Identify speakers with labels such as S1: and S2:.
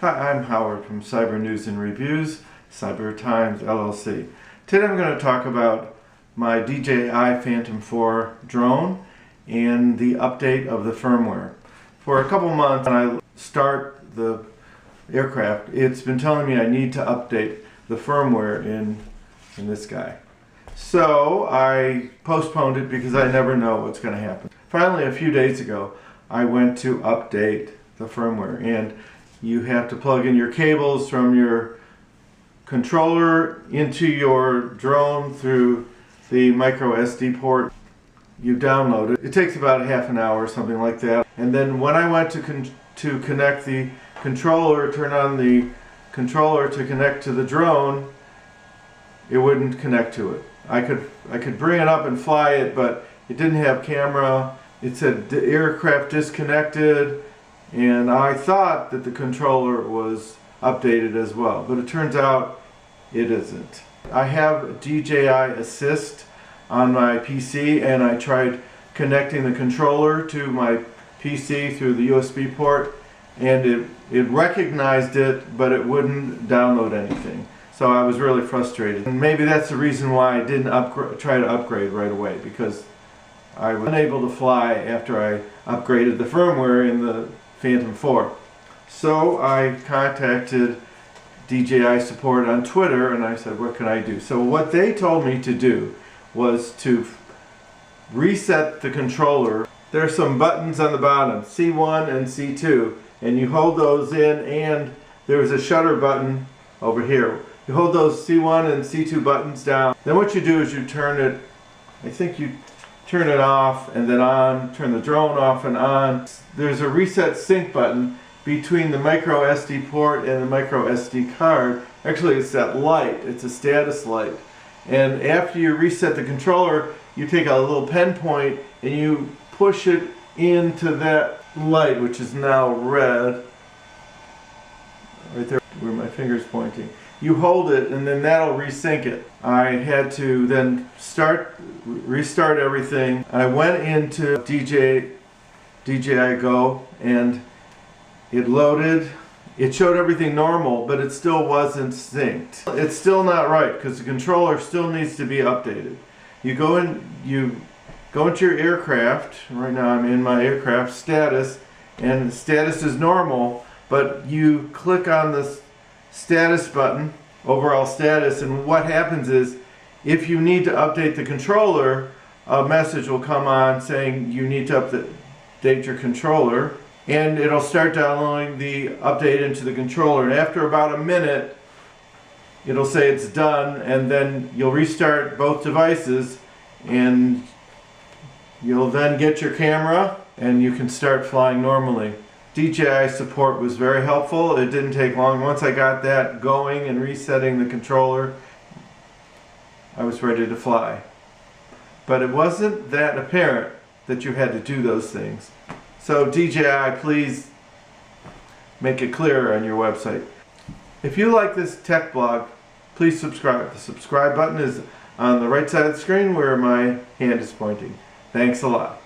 S1: Hi, I'm Howard from Cyber News and Reviews, Cyber Times LLC. Today I'm going to talk about my DJI Phantom 4 drone and the update of the firmware. For a couple months when I start the aircraft, it's been telling me I need to update the firmware in this guy. So I postponed it because I never know what's going to happen. Finally, a few days ago, I went to update the firmware, and you have to plug in your cables from your controller into your drone through the micro SD port. You download it. It takes about half an hour or something like that. And then when I went to connect the controller, turn on the controller to connect to the drone, it wouldn't connect to it. I could bring it up and fly it, but it didn't have camera. It said the aircraft disconnected, and I thought that the controller was updated as well, but it turns out it isn't. I have DJI Assist on my PC, and I tried connecting the controller to my PC through the USB port, and it recognized it, but it wouldn't download anything. So I was really frustrated. And maybe that's the reason why I didn't try to upgrade right away, because I was unable to fly after I upgraded the firmware in the Phantom 4. So I contacted DJI support on Twitter and I said, what can I do? So what they told me to do was to reset the controller. There are some buttons on the bottom, C1 and C2, and you hold those in, and there's a shutter button over here. You hold those C1 and C2 buttons down. Then what you do is you turn it, I think you turn it off and then on, turn the drone off and on. There's a reset sync button between the micro SD port and the micro SD card. Actually, it's that light, it's a status light. And after you reset the controller, you take a little pen point and you push it into that light, which is now red, right there where my finger's pointing. You hold it and then that'll resync it. I had to then restart everything. I went into DJI Go and it loaded. It showed everything normal, but it still wasn't synced. It's still not right because the controller still needs to be updated. You go into your aircraft. Right now I'm in my aircraft status, and the status is normal, but you click on this status button, overall status, and what happens is if you need to update the controller, a message will come on saying you need to update your controller, and it'll start downloading the update into the controller, and after about a minute it'll say it's done, and then you'll restart both devices and you'll then get your camera and you can start flying normally. DJI support was very helpful. It didn't take long. Once I got that going and resetting the controller, I was ready to fly. But it wasn't that apparent that you had to do those things. So DJI, please make it clearer on your website. If you like this tech blog, please subscribe. The subscribe button is on the right side of the screen where my hand is pointing. Thanks a lot.